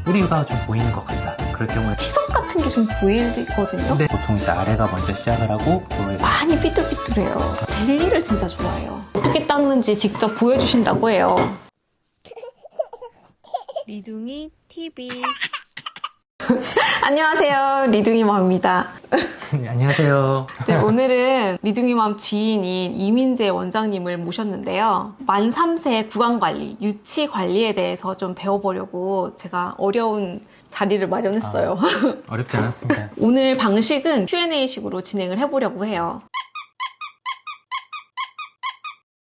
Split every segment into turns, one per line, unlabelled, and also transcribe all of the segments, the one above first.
뿌리가 좀 보이는 것 같다. 그럴 경우에
치석 같은 게 좀 보이거든요.
근데 보통 이제 아래가 먼저 시작을 하고
많이 삐뚤삐뚤해요. 젤리를 진짜 좋아해요. 어떻게 닦는지 직접 보여주신다고 해요. 리둥이 TV. 안녕하세요, 리둥이맘입니다.
네, 안녕하세요.
네, 오늘은 리둥이맘 지인인 이민재 원장님을 모셨는데요. 만 3세 구강관리, 유치관리에 대해서 좀 배워보려고 제가 어려운 자리를 마련했어요.
어렵지 않았습니다.
오늘 방식은 Q&A식으로 진행을 해보려고 해요.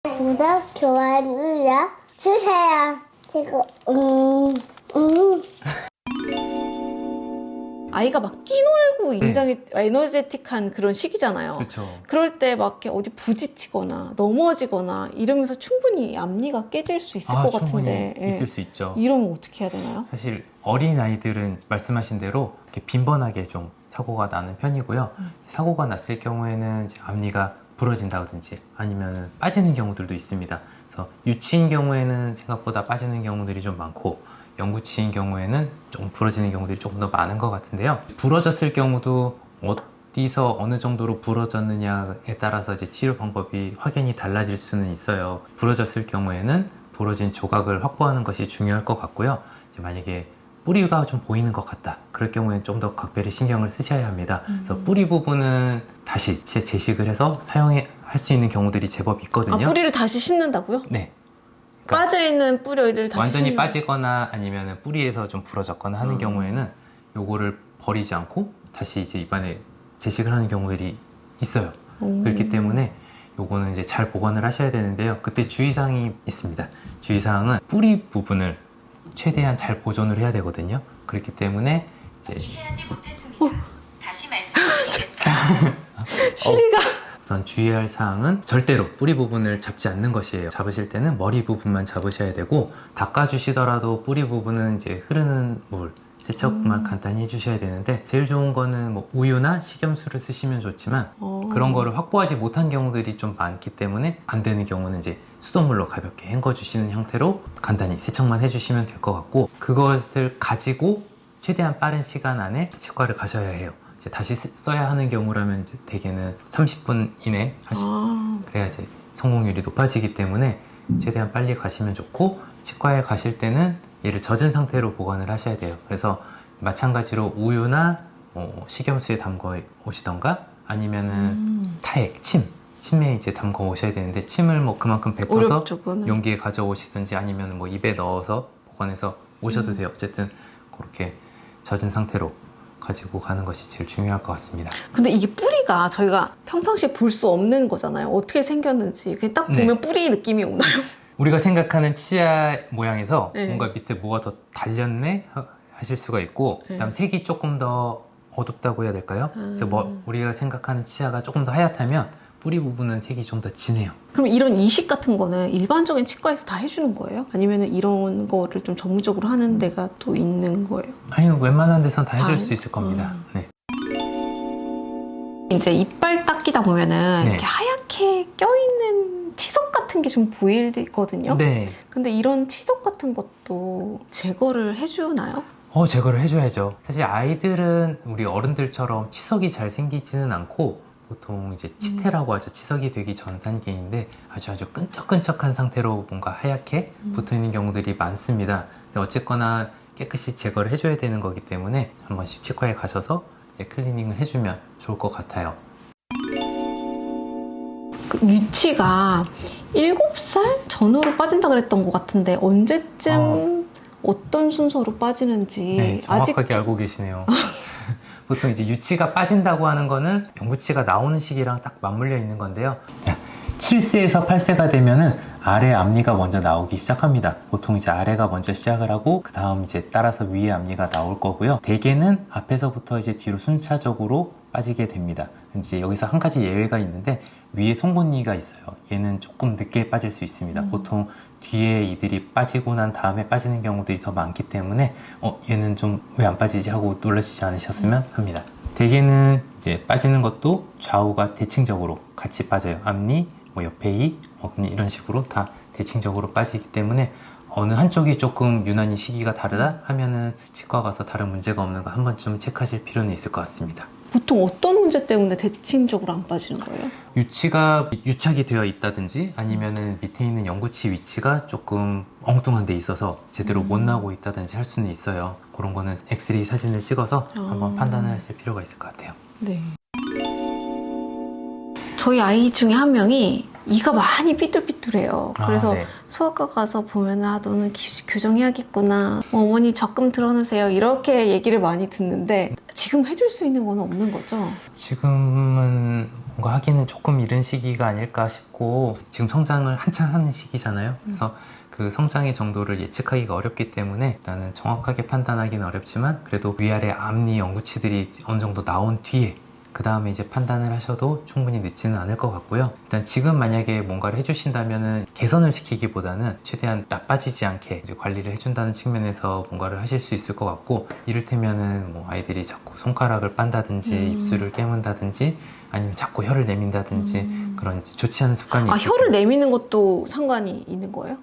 구독, 좋아요 눌러주세요. 그리고
아이가 막 끼놀고 굉장히 에너제틱한 그런 시기잖아요.
그렇죠.
그럴 때 막 이렇게 어디 부딪히거나 넘어지거나 이러면서 충분히 앞니가 깨질 수 있을 것 같은데.
있을 수 있죠.
이러면 어떻게 해야 되나요?
사실 어린 아이들은 말씀하신 대로 이렇게 빈번하게 좀 사고가 나는 편이고요. 사고가 났을 경우에는 이제 앞니가 부러진다든지 아니면 빠지는 경우들도 있습니다. 그래서 유치인 경우에는 생각보다 빠지는 경우들이 좀 많고 영구치인 경우에는 좀 부러지는 경우들이 조금 더 많은 것 같은데요. 부러졌을 경우도 어디서 어느 정도로 부러졌느냐에 따라서 이제 치료 방법이 확연히 달라질 수는 있어요. 부러졌을 경우에는 부러진 조각을 확보하는 것이 중요할 것 같고요. 이제 만약에 뿌리가 좀 보이는 것 같다. 그럴 경우에는 좀 더 각별히 신경을 쓰셔야 합니다. 그래서 뿌리 부분은 다시 재식을 해서 사용할 수 있는 경우들이 제법 있거든요.
뿌리를 다시 심는다고요?
네.
빠져있는 뿌리를 다시
완전히 빠지거나 아니면 뿌리에서 좀 부러졌거나 하는 경우에는 요거를 버리지 않고 다시 이제 입안에 재식을 하는 경우들이 있어요. 그렇기 때문에 요거는 이제 잘 보관을 하셔야 되는데요. 그때 주의사항이 있습니다. 주의사항은 뿌리 부분을 최대한 잘 보존을 해야 되거든요. 그렇기 때문에 이제
이해하지 못했습니다. 다시 말씀해 주시겠어요?
실리가
우선 주의할 사항은 절대로 뿌리 부분을 잡지 않는 것이에요. 잡으실 때는 머리 부분만 잡으셔야 되고 닦아주시더라도 뿌리 부분은 이제 흐르는 물 세척만 간단히 해주셔야 되는데 제일 좋은 거는 뭐 우유나 식염수를 쓰시면 좋지만 그런 거를 확보하지 못한 경우들이 좀 많기 때문에 안 되는 경우는 이제 수돗물로 가볍게 헹궈 주시는 형태로 간단히 세척만 해주시면 될 것 같고 그것을 가지고 최대한 빠른 시간 안에 치과를 가셔야 해요. 이제 다시 써야 하는 경우라면 이제 대개는 30분 이내 그래야 이제 성공률이 높아지기 때문에 최대한 빨리 가시면 좋고 치과에 가실 때는 얘를 젖은 상태로 보관을 하셔야 돼요. 그래서 마찬가지로 우유나 식염수에 담궈 오시던가 아니면은 타액, 침에 이제 담궈 오셔야 되는데 침을 뭐 그만큼 뱉어서
어렵죠,
용기에 가져오시든지 아니면 뭐 입에 넣어서 보관해서 오셔도 돼요. 어쨌든 그렇게 젖은 상태로 가지고 가는 것이 제일 중요할 것 같습니다.
근데 이게 뿌리가 저희가 평상시에 볼 수 없는 거잖아요. 어떻게 생겼는지 그냥 딱 보면 뿌리 느낌이 오나요?
우리가 생각하는 치아 모양에서
네.
뭔가 밑에 뭐가 더 달렸네 하실 수가 있고 그다음 색이 조금 더 어둡다고 해야 될까요? 그래서 뭐 우리가 생각하는 치아가 조금 더 하얗다면 뿌리 부분은 색이 좀 더 진해요.
그럼 이런 이식 같은 거는 일반적인 치과에서 다 해주는 거예요? 아니면 이런 거를 좀 전문적으로 하는 데가 또 있는 거예요?
아니요, 웬만한 데선 다 해줄 수 있을 겁니다. 네.
이제 이빨 닦이다 보면은
네.
이렇게 하얗게 껴있는 치석 같은 게 좀 보이거든요?
네.
근데 이런 치석 같은 것도 제거를 해주나요?
제거를 해줘야죠. 사실 아이들은 우리 어른들처럼 치석이 잘 생기지는 않고 보통 이제 치태라고 하죠. 치석이 되기 전 단계인데 아주 끈적끈적한 상태로 뭔가 하얗게 붙어있는 경우들이 많습니다. 근데 어쨌거나 깨끗이 제거를 해줘야 되는 거기 때문에 한 번씩 치과에 가셔서 이제 클리닝을 해주면 좋을 것 같아요.
유치가 7살 전후로 빠진다 그랬던 것 같은데 언제쯤 어떤 순서로 빠지는지
네, 정확하게 알고 계시네요. 보통 이제 유치가 빠진다고 하는 거는 영구치가 나오는 시기랑 딱 맞물려 있는 건데요. 7세에서 8세가 되면은 아래 앞니가 먼저 나오기 시작합니다. 보통 이제 아래가 먼저 시작을 하고 그 다음 이제 따라서 위에 앞니가 나올 거고요. 대개는 앞에서부터 이제 뒤로 순차적으로 빠지게 됩니다. 이제 여기서 한 가지 예외가 있는데 위에 송곳니가 있어요. 얘는 조금 늦게 빠질 수 있습니다. 보통 뒤에 이들이 빠지고 난 다음에 빠지는 경우들이 더 많기 때문에 얘는 좀 왜 안 빠지지 하고 놀라시지 않으셨으면 합니다. 대개는 이제 빠지는 것도 좌우가 대칭적으로 같이 빠져요. 앞니, 뭐 옆에 이, 이런 식으로 다 대칭적으로 빠지기 때문에 어느 한쪽이 조금 유난히 시기가 다르다 하면은 치과 가서 다른 문제가 없는가 한 번쯤 체크하실 필요는 있을 것 같습니다.
보통 어떤 문제 때문에 대칭적으로 안 빠지는 거예요?
유치가 유착이 되어 있다든지 아니면은 밑에 있는 영구치 위치가 조금 엉뚱한 데 있어서 제대로 못 나오고 있다든지 할 수는 있어요. 그런 거는 엑스레이 사진을 찍어서 한번 판단을 하실 필요가 있을 것 같아요.
네. 저희 아이 중에 한 명이 이가 많이 삐뚤삐뚤해요. 그래서
네.
소아과 가서 보면 너는 교정해야겠구나. 어머님 적금 들어놓으세요. 이렇게 얘기를 많이 듣는데 지금 해줄 수 있는 건 없는 거죠?
지금은 뭔가 하기는 조금 이른 시기가 아닐까 싶고 지금 성장을 한참 하는 시기잖아요. 그래서 그 성장의 정도를 예측하기가 어렵기 때문에 일단은 정확하게 판단하기는 어렵지만 그래도 위아래 앞니 영구치들이 어느 정도 나온 뒤에 그 다음에 이제 판단을 하셔도 충분히 늦지는 않을 것 같고요. 일단 지금 만약에 뭔가를 해주신다면은 개선을 시키기보다는 최대한 나빠지지 않게 이제 관리를 해준다는 측면에서 뭔가를 하실 수 있을 것 같고, 이를테면은 뭐 아이들이 자꾸 손가락을 빤다든지 입술을 깨문다든지 아니면 자꾸 혀를 내민다든지 그런 좋지 않은 습관이 있을
혀를 내미는 것도 상관이 있는 거예요?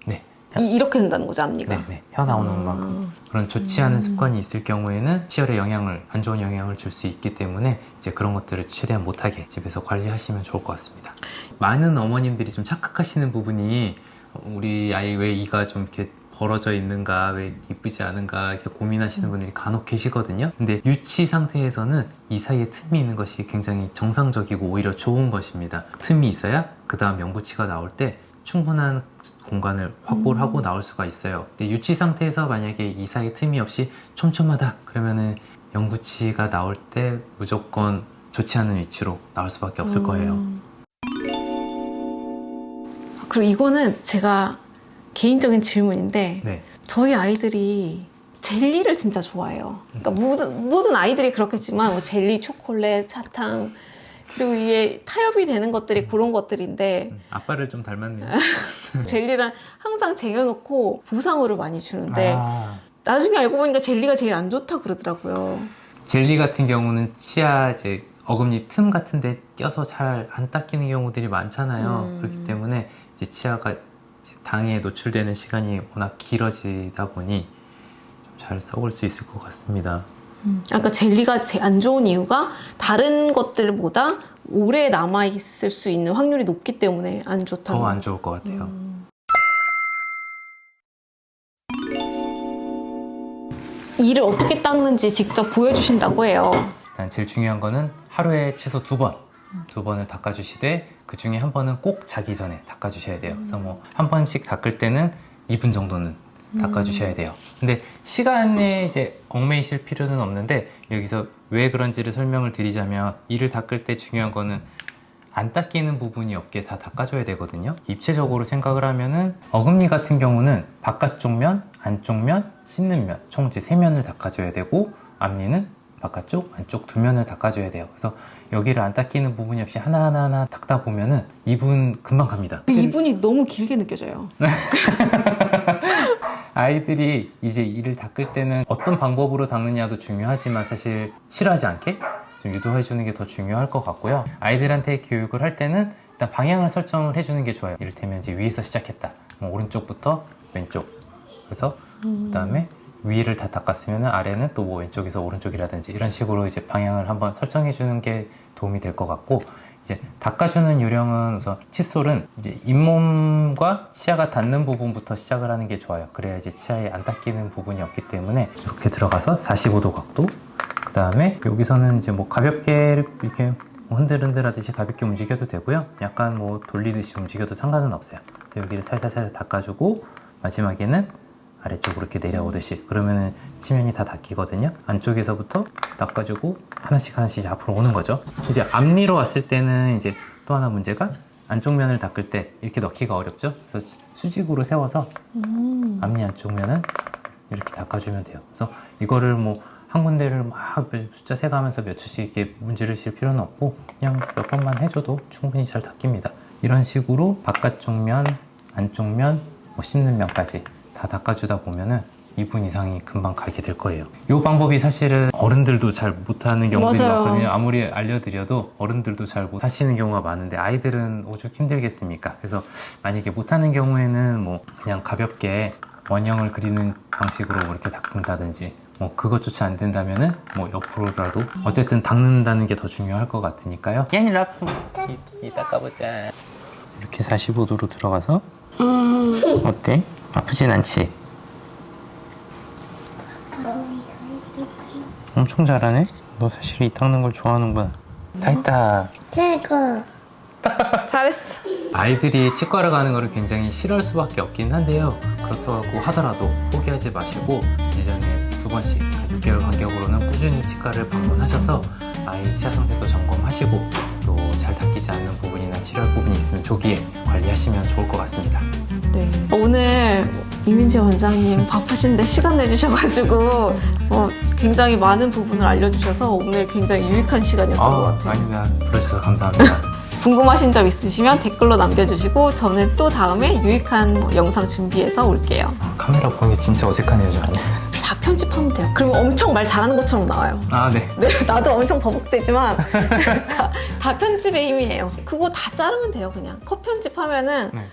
네.
이렇게 된다는 거죠, 앞니가?
네. 혀 나오는 만큼 그런 좋지 않은 습관이 있을 경우에는 치열에 안 좋은 영향을 줄 수 있기 때문에 이제 그런 것들을 최대한 못하게 집에서 관리하시면 좋을 것 같습니다. 많은 어머님들이 좀 착각하시는 부분이 우리 아이 왜 이가 좀 이렇게 벌어져 있는가, 왜 이쁘지 않은가 이렇게 고민하시는 분들이 간혹 계시거든요. 근데 유치 상태에서는 이 사이에 틈이 있는 것이 굉장히 정상적이고 오히려 좋은 것입니다. 틈이 있어야 그 다음 영구치가 나올 때 충분한 공간을 확보를 하고 나올 수가 있어요. 근데 유치 상태에서 만약에 이 사이 틈이 없이 촘촘하다 그러면은 영구치가 나올 때 무조건 좋지 않은 위치로 나올 수밖에 없을 거예요.
그리고 이거는 제가 개인적인 질문인데
네.
저희 아이들이 젤리를 진짜 좋아해요. 그러니까 모든 아이들이 그렇겠지만 뭐 젤리, 초콜릿, 사탕 그리고 이게 타협이 되는 것들이 그런 것들인데
아빠를 좀 닮았네요.
젤리를 항상 쟁여놓고 보상으로 많이 주는데 나중에 알고 보니까 젤리가 제일 안 좋다 그러더라고요.
젤리 같은 경우는 치아 이제 어금니 틈 같은 데 껴서 잘 안 닦이는 경우들이 많잖아요. 그렇기 때문에 이제 치아가 이제 당에 노출되는 시간이 워낙 길어지다 보니 좀 잘 썩을 수 있을 것 같습니다.
그러니까 젤리가 제일 안 좋은 이유가 다른 것들보다 오래 남아있을 수 있는 확률이 높기 때문에 안 좋다고.
더 안 좋을 것 같아요.
이를 어떻게 닦는지 직접 보여주신다고 해요.
일단 제일 중요한 거는 하루에 최소 2번을 닦아주시되 그 중에 한 번은 꼭 자기 전에 닦아주셔야 돼요. 그래서 뭐 한 번씩 닦을 때는 2분 정도는 닦아주셔야 돼요. 근데 시간에 이제 얽매이실 필요는 없는데 여기서 왜 그런지를 설명을 드리자면 이를 닦을 때 중요한 거는 안 닦이는 부분이 없게 다 닦아줘야 되거든요. 입체적으로 생각을 하면은 어금니 같은 경우는 바깥쪽 면, 안쪽 면, 씹는 면 총 이제 3면을 닦아줘야 되고 앞니는 바깥쪽, 안쪽 2면을 닦아줘야 돼요. 그래서 여기를 안 닦이는 부분이 없이 하나하나 닦다 보면은 2분 금방 갑니다.
2분이 너무 길게 느껴져요.
아이들이 이제 이를 닦을 때는 어떤 방법으로 닦느냐도 중요하지만 사실 싫어하지 않게 좀 유도해 주는 게 더 중요할 것 같고요. 아이들한테 교육을 할 때는 일단 방향을 설정을 해주는 게 좋아요. 이를테면 이제 위에서 시작했다. 뭐 오른쪽부터 왼쪽. 그래서 그 다음에 위를 다 닦았으면 아래는 또 뭐 왼쪽에서 오른쪽이라든지 이런 식으로 이제 방향을 한번 설정해 주는 게 도움이 될 것 같고, 이제 닦아주는 요령은 우선 칫솔은 이제 잇몸과 치아가 닿는 부분부터 시작을 하는 게 좋아요. 그래야 이제 치아에 안 닦이는 부분이 없기 때문에 이렇게 들어가서 45도 각도, 그 다음에 여기서는 이제 뭐 가볍게 이렇게 흔들흔들 하듯이 가볍게 움직여도 되고요. 약간 뭐 돌리듯이 움직여도 상관은 없어요. 그래서 여기를 살살살살 닦아주고 마지막에는 아래쪽으로 이렇게 내려오듯이, 그러면은 치면이 다 닦이거든요. 안쪽에서부터 닦아주고 하나씩 하나씩 앞으로 오는 거죠. 이제 앞니로 왔을 때는 이제 또 하나 문제가 안쪽 면을 닦을 때 이렇게 넣기가 어렵죠. 그래서 수직으로 세워서 앞니 안쪽 면은 이렇게 닦아주면 돼요. 그래서 이거를 뭐 한 군데를 막 숫자 세가면서 몇 초씩 이렇게 문지르실 필요는 없고 그냥 몇 번만 해줘도 충분히 잘 닦입니다. 이런 식으로 바깥쪽 면, 안쪽 면, 뭐 씹는 면까지 다 닦아주다 보면은 2분 이상이 금방 가게 될 거예요. 이 방법이 사실은 어른들도 잘 못하는 경우들이
맞아요.
많거든요. 아무리 알려드려도 어른들도 잘 못하시는 경우가 많은데 아이들은 오죽 힘들겠습니까? 그래서 만약에 못하는 경우에는 뭐 그냥 가볍게 원형을 그리는 방식으로 이렇게 닦는다든지 뭐 그것조차 안 된다면은 뭐 옆으로라도 어쨌든 닦는다는 게 더 중요할 것 같으니까요. 얘는 이따 까보자. 이렇게 45도로 들어가서 어때? 아프진 않지? 엄청 잘하네? 너 사실 이 닦는 걸 좋아하는구나. 다 했다.
최고.
잘했어.
아이들이 치과를 가는 거를 굉장히 싫어할 수밖에 없긴 한데요. 그렇다고 하더라도 포기하지 마시고 1년에 2번씩 6개월 간격으로는 꾸준히 치과를 방문하셔서 아이 치아 상태도 점검하시고 또 잘 닦이지 않는 부분이나 치료할 부분이 있으면 조기에 관리하시면 좋을 것 같습니다.
네. 오늘 이민재 원장님 바쁘신데 시간 내주셔가지고 굉장히 많은 부분을 알려주셔서 오늘 굉장히 유익한 시간이었던 것 같아요.
아닙니다. 불러주셔서 감사합니다.
궁금하신 점 있으시면 댓글로 남겨주시고 저는 또 다음에 유익한 영상 준비해서 올게요.
카메라 보는 게 진짜 어색하네요, 저는.
다 편집하면 돼요. 그러면 엄청 말 잘하는 것처럼 나와요.
아, 네.
네, 나도 엄청 버벅대지만 다 편집의 힘이에요. 그거 다 자르면 돼요, 그냥. 컷 편집하면은
네.